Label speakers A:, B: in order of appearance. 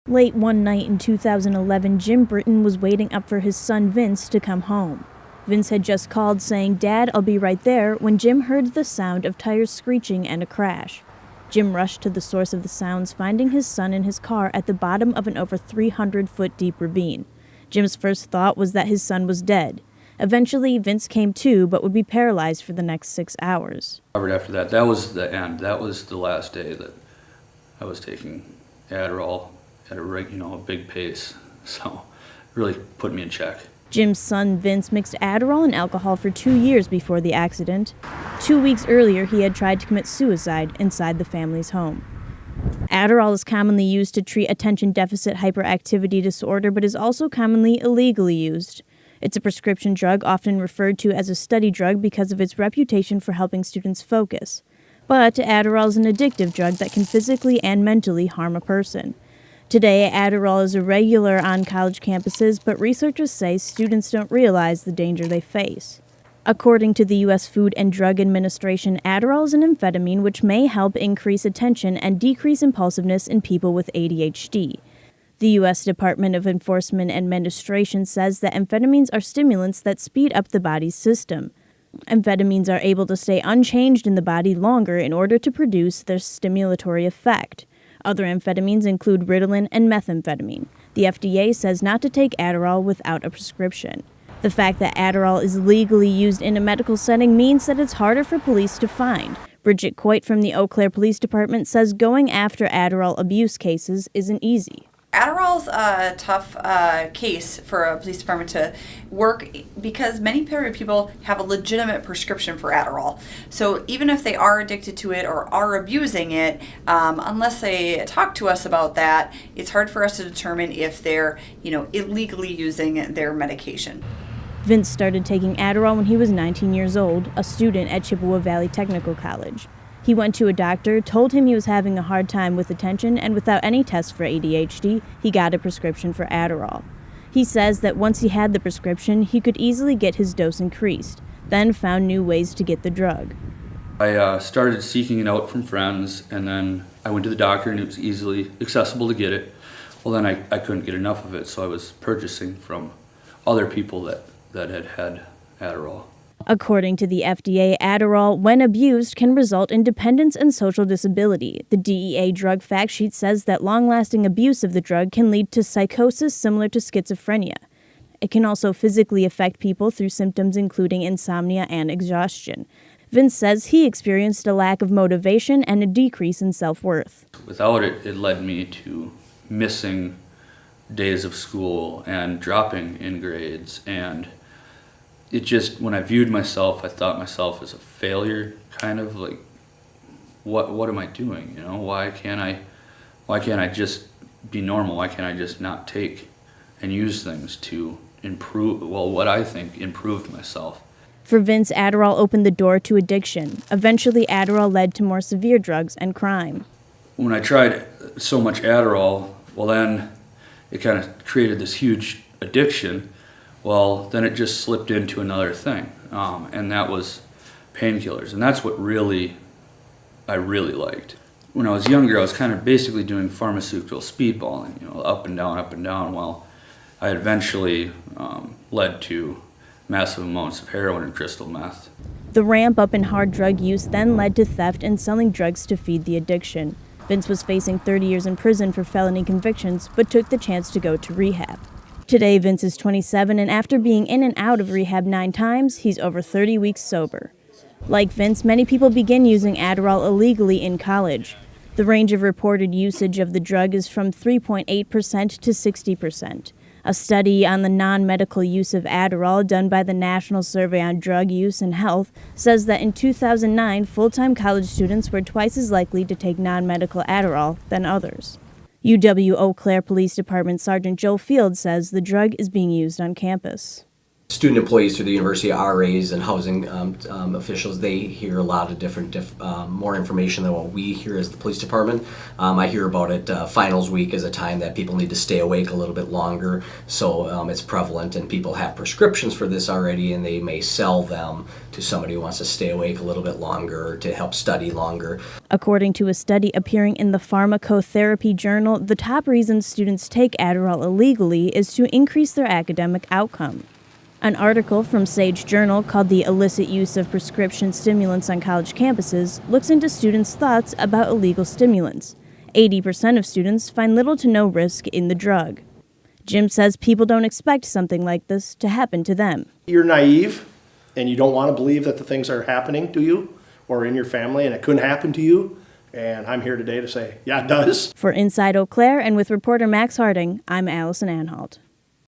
A: Late one night in 2011, Jim Britton was waiting up for his son Vince to come home. Vince had just called saying, "Dad, I'll be right there," when Jim heard the sound of tires screeching and a crash. Jim rushed to the source of the sounds, finding his son in his car at the bottom of an over 300-foot deep ravine. Jim's first thought was that his son was dead. Eventually, Vince came to, but would be paralyzed for the next 6 hours.
B: After that, that was the end. That was the last day that I was taking Adderall at a big pace. So it really put me in check.
A: Jim's son, Vince, mixed Adderall and alcohol for 2 years before the accident. 2 weeks earlier, he had tried to commit suicide inside the family's home. Adderall is commonly used to treat attention deficit hyperactivity disorder, but is also commonly illegally used. It's a prescription drug often referred to as a study drug because of its reputation for helping students focus. But Adderall is an addictive drug that can physically and mentally harm a person. Today, Adderall is irregular on college campuses, but researchers say students don't realize the danger they face. According to the U.S. Food and Drug Administration, Adderall is an amphetamine which may help increase attention and decrease impulsiveness in people with ADHD. The U.S. Department of Enforcement Administration says that amphetamines are stimulants that speed up the body's system. Amphetamines are able to stay unchanged in the body longer in order to produce their stimulatory effect. Other amphetamines include Ritalin and methamphetamine. The FDA says not to take Adderall without a prescription. The fact that Adderall is legally used in a medical setting means that it's harder for police to find. Bridget Coit from the Eau Claire Police Department says going after Adderall abuse cases isn't easy.
C: Adderall's a tough case for a police department to work because many people have a legitimate prescription for Adderall. So even if they are addicted to it or are abusing it, unless they talk to us about that, it's hard for us to determine if they're, illegally using their medication.
A: Vince started taking Adderall when he was 19 years old, a student at Chippewa Valley Technical College. He went to a doctor, told him he was having a hard time with attention, and without any tests for ADHD, he got a prescription for Adderall. He says that once he had the prescription, he could easily get his dose increased, then found new ways to get the drug.
B: I started seeking it out from friends, and then I went to the doctor, and it was easily accessible to get it. Well, then I couldn't get enough of it, so I was purchasing from other people that had Adderall.
A: According to the FDA, Adderall, when abused, can result in dependence and social disability. The DEA drug fact sheet says that long-lasting abuse of the drug can lead to psychosis similar to schizophrenia. It can also physically affect people through symptoms including insomnia and exhaustion. Vince says he experienced a lack of motivation and a decrease in self-worth.
B: Without it, it led me to missing days of school and dropping in grades, and it just, when I viewed myself, I thought myself as a failure, kind of like, what am I doing? Why can't I just be normal? Why can't I just not take and use things to improve, what I think improved myself?
A: For Vince, Adderall opened the door to addiction. Eventually, Adderall led to more severe drugs and crime.
B: When I tried so much Adderall, well then it kind of created this huge addiction. Well, then it just slipped into another thing, and that was painkillers, and that's what I really liked. When I was younger, I was kind of basically doing pharmaceutical speedballing, up and down, while I eventually led to massive amounts of heroin and crystal meth.
A: The ramp up in hard drug use then led to theft and selling drugs to feed the addiction. Vince was facing 30 years in prison for felony convictions, but took the chance to go to rehab. Today, Vince is 27, and after being in and out of rehab 9 times, he's over 30 weeks sober. Like Vince, many people begin using Adderall illegally in college. The range of reported usage of the drug is from 3.8% to 60%. A study on the non-medical use of Adderall done by the National Survey on Drug Use and Health says that in 2009, full-time college students were twice as likely to take non-medical Adderall than others. UW Eau Claire Police Department Sergeant Joe Field says the drug is being used on campus.
D: Student employees through the university, RAs and housing officials, they hear a lot of different, more information than what we hear as the police department. I hear about it, finals week is a time that people need to stay awake a little bit longer, so it's prevalent, and people have prescriptions for this already, and they may sell them to somebody who wants to stay awake a little bit longer or to help study longer.
A: According to a study appearing in the Pharmacotherapy Journal, the top reason students take Adderall illegally is to increase their academic outcome. An article from Sage Journal called The Illicit Use of Prescription Stimulants on College Campuses looks into students' thoughts about illegal stimulants. 80% of students find little to no risk in the drug. Jim says people don't expect something like this to happen to them.
E: You're naive and you don't want to believe that the things are happening to you or in your family and it couldn't happen to you. And I'm here today to say, yeah, it does.
A: For Inside Eau Claire and with reporter Max Harding, I'm Allison Anhalt.